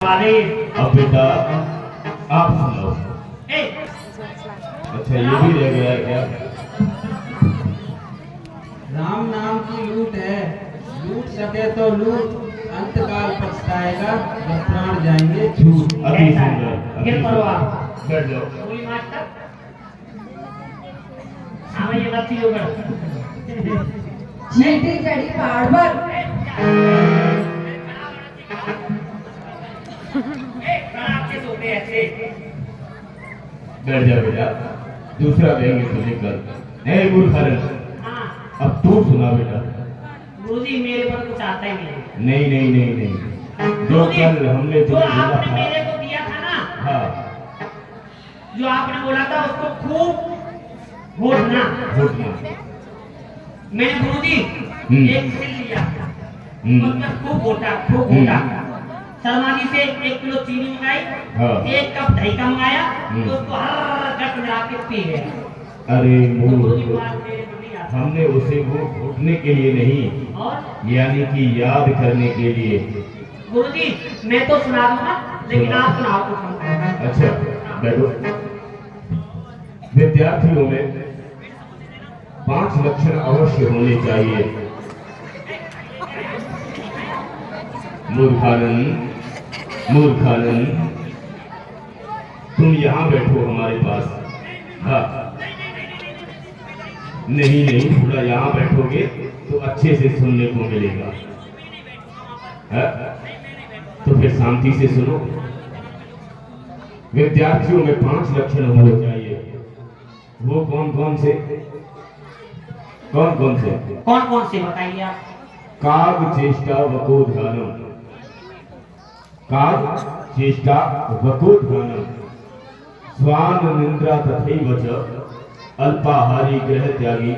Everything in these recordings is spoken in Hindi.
अब बेटा आप सुनो। अच्छा ये भी रह गया है क्या? राम नाम की लूट है, लूट सके तो लूट, अंतकाल पछताएगा जब प्राण जाएंगे छूट। अति सुंदर। गिर पड़ो आप। बैठ जाओ। कोई मास्टर हाँ ये बात थी होगा चींटी चढ़ी पहाड़ पर। बैठ जा बेटा, दूसरा देंगे तुझे कल। ए मूर्खन, अब तू सुना बेटा। गुरुजी मेरे पर कुछ आता ही नहीं। नहीं नहीं नहीं नहीं, जो कल हमने जो तुझे बोला आपने था। मेरे को दिया था ना, हाँ जो आपने बोला था उसको खूब घोटना। घोटना। मैंने गुरुजी एक सिल लिया, उसमें खूब घोटा खूब घोटा। शर्माजी से 1 किलो चीनी मंगाई, हाँ। 1 कप दही का मंगाया, तो उसको हर गट मिला के पी गया। अरे तो गुरुजी मूर्ख, बात मेरे को नहीं आता। हमने उसे वो घोटने के लिए नहीं, और यानी कि याद करने के लिए। गुरुजी मैं तो सुना दूंगा, लेकिन आप सुनाओ तो सुनो। अच्छा बैठो। विद्यार्थियों में 5 लक्षण अवश्य होने चाहिए। मूर्खानंद, मूर्खानंद, तुम यहाँ बैठो हमारे पास। हाँ नहीं नहीं, थोड़ा यहाँ बैठोगे तो अच्छे से सुनने को मिलेगा। है? तो फिर शांति से सुनो। विद्यार्थियों में 5 लक्षण होने चाहिए। वो कौन कौन से? कौन कौन से? कौन कौन से बताइए आप। काग चेष्टा वकोध्यानम, काग चेष्टा वकोध्यानम, स्वान निंद्रा तथैव च अल्पाहारी ग्रह त्यागी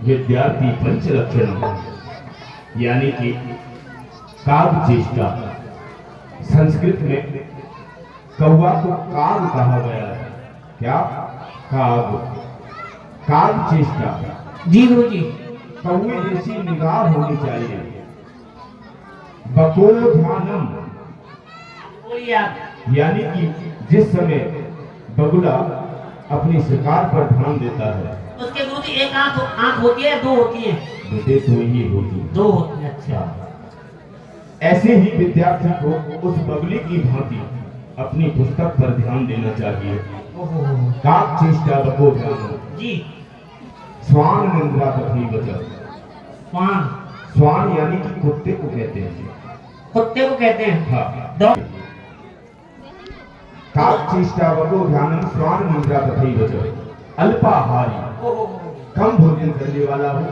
विद्यार्थी 5 लक्षण। यानी कि काग चेष्टा, संस्कृत में कौवा को काग कहा गया है। क्या? काग। काग चेष्टा, जी गुरुजी। कौवे जैसी निगाह होनी चाहिए। बकोध्यानम, बोलिए आप। यानी कि जिस समय बगुला अपनी शिकार पर ध्यान देता है। उसके गुरुजी एक आंख होती है, 2 होती है? बेटे तो ही होती। 2 होती है। अच्छा। ऐसे ही विद्यार्थी को उस बगुले की भांति अपनी पुस्तक पर ध्यान देना चाहिए। काग चेष्टा बकोध्यानम। जी। स्वान निंद्रा तथैव च। स्वान, स्वान यानी कि कुत्ते को कहते हैं। कुत्ते को कहते हैं। हाँ। काग चेष्टा वकोध्यानम स्वान निंद्रा तथैव च। अल्पाहारी, कम भोजन करने वाला हो,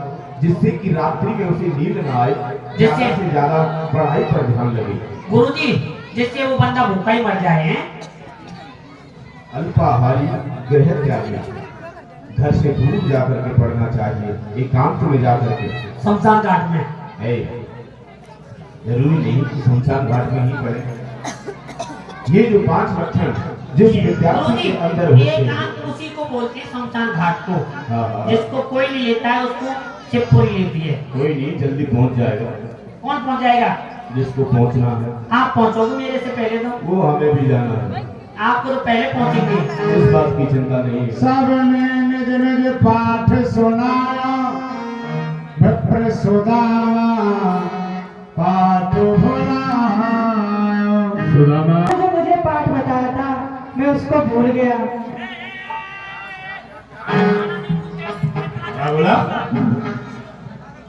जिससे कि रात्रि में उसे नींद न आए, ज्यादा से ज्यादा पढ़ाई पर ध्यान लगे। गुरुजी जिससे वो बंदा भूखा ही मर जाए हैं। अल्पाहारी ग्रह त्यागी, घर से दूर जाकर के पढ़ना चाहिए, एकांत में जाकर के। शमशान घाट में? है, जरूरी नहीं कि शमशान घाट में ही पढ़े। ये जो 5 लक्षण जिस विद्यार्थी के अंदर होते हैं, एकांत उसी को बोलते हैं, शमशान घाट को। हाँ। जिसको कोई नहीं लेता है उसको चिपपुरी लेती है। कोई नहीं, जल्दी पहुंच जाएगा। कौन पहुंच जाएगा? जिसको पहुंचना है। आप पहुंचोगे मेरे से पहले तो? वो हमें भी जाना है। आपको तो पहले पहुंचेंगे। इस बात की चिंता नहीं है। सबने निज निज पाठ सुनाया, विप्र सुदामा पाठ भुलाया। सुदामा जो मुझे पाठ बताया था मैं उसको भूल गया। क्या बोला?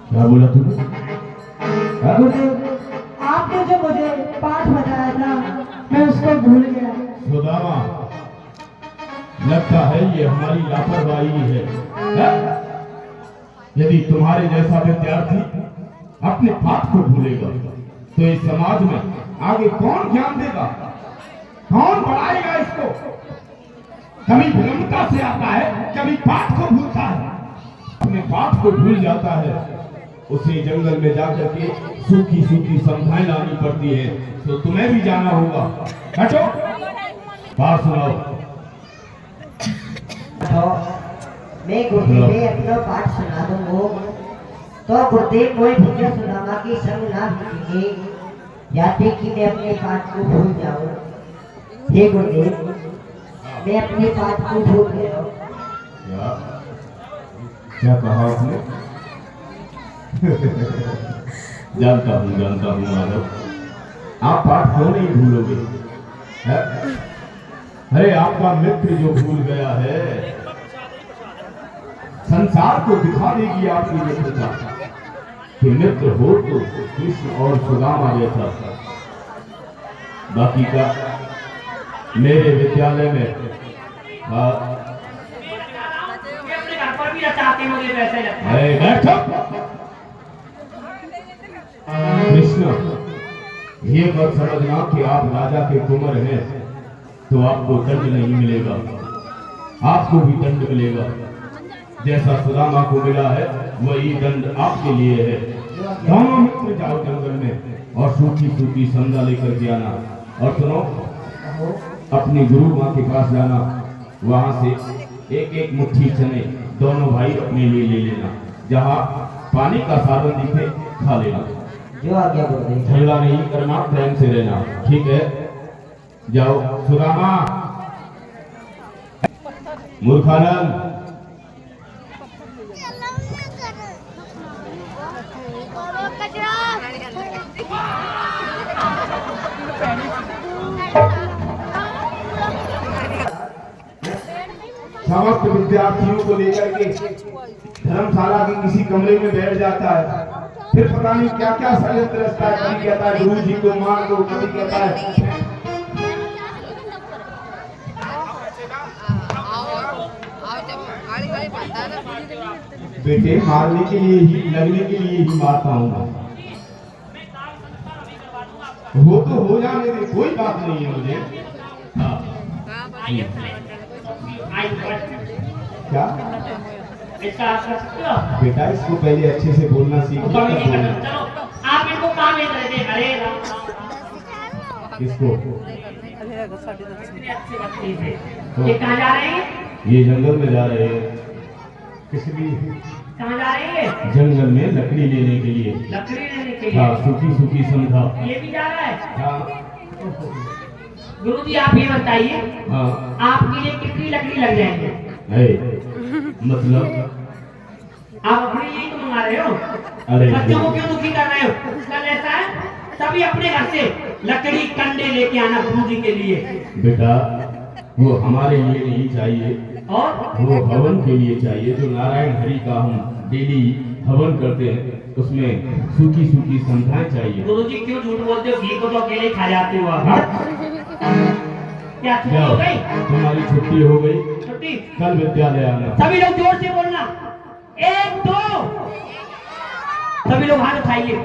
क्या बोला तूने? हाँ? गुरुदेव आपने जो मुझे पाठ बताया था मैं उसको भूल गया। सुदामा, लगता है ये हमारी लापरवाही है। यदि तुम्हारे जैसा विद्यार्थी अपने पाठ को भूलेगा तो इस समाज में आगे कौन ज्ञान देगा, कौन पढ़ाएगा इसको? कभी विनम्रता से आता है, कभी पाठ को भूलता है। अपने पाठ को भूल जाता है, उसे जंगल में जाकर के सूखी सूखी समझाएं लानी पड़ती है। तो तुम्हें भी जाना होगा। हटो, पाठ सुनाओ। तो मैं गुरुदेव में अपना पाठ सुना दूंगा तो गुरुदेव कोई भूखे सुदामा की संग ना लीजिए। चाहते कि मैं अपने पाठ को भूल जाऊं। हे गुरुदेव, मैं अपने पाठ को भूल गया हूं। क्या कहा आपने? जानता हूँ माधव, आप पाठ क्यों नहीं भूलोगे? है? अरे आपका मित्र जो भूल गया है, संसार को दिखा देगी आपकी मित्रता कि मित्र हो तो कृष्ण और सुदामा जैसा। बाकी का मेरे विद्यालय में अपने घर पर भी रचाते मुझे वैसे लगता है। अरे बैठो कृष्ण, ये मत समझना कि आप राजा के कुंवर हैं तो आपको दंड नहीं मिलेगा, आपको भी दंड मिलेगा। जैसा सुदामा को मिला है वही दंड आपके लिए है। दोनों मित्र जाओ जंगल में और सूखी सूखी संदा लेकर के आना, और सुनो, अपनी गुरु माँ के पास जाना, वहां से एक एक मुट्ठी चने दोनों भाई अपने लिए ले लेना, जहाँ पानी का साधन दिखे खा लेना। जो आज्ञा गुरुदेव। झगड़ा नहीं करना, प्रेम से रहना, ठीक है? जाओ सुदामा। मूर्खानंद, समस्त विद्यार्थियों को लेकर के धर्मशाला के किसी कमरे में बैठ जाता है, फिर पता नहीं क्या क्या षड्यंत्र रचता है। कभी कहता है गुरु जी को मार दो, कभी कहता है बेटे मारने के लिए ही, लगने के लिए ही मारता हूँ। वो तो हो जाने दे, कोई बात नहीं है मुझे। हाँ क्या इसका आप कर सकते हो? बेटा, इसको पहले अच्छे से बोलना सीखो। चलो आप इनको काम ले रहे थे। अरे इसको इतने अच्छे बच्चे थे। ये कहाँ जा रहे हैं? ये जंगल में जा रहे हैं। किस लिए? कहाँ जा रहे हैं? जंगल में लकड़ी लेने के लिए। लकड़ी लेने के लिए। हाँ, सूखी सूखी संधा। ये भी जा रहा है? हाँ गुरुजी आप ये बताइए, हाँ। आपके लिए कितनी लकड़ी लग जाएंगे? मतलब आप अपने लिए तो मंगा रहे हो, अरे बच्चों को क्यों दुखी कर रहे हो? कल ऐसा है तभी अपने घर से लकड़ी कंडे लेके आना गुरुजी के लिए। बेटा, वो हमारे लिए नहीं चाहिए, और वो हवन के लिए चाहिए। जो नारायण हरि का हम डेली हवन करते हैं, उसमें सूखी सूखी संध्याएं चाहिए। गुरुजी क्यों झूठ बोलते हो? घी को तो अकेले खा जाते हो आप। क्या छुट्टी हो गई? तुम्हारी छुट्टी हो गई, छुट्टी। कल विद्यालय आना। सभी लोग जोर से बोलना, 1 2। सभी लोग हाथ उठाइए,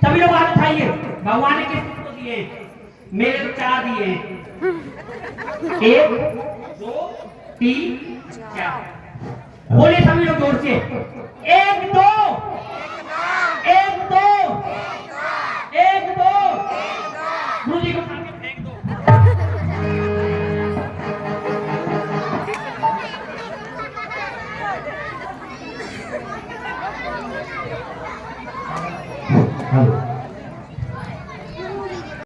सभी लोग हाथ उठाइए। भगवान ने किसको दिए? मेरे तो 4 दिए हैं। 1 2 3 4। बोले सभी लोग जोर से, 1 2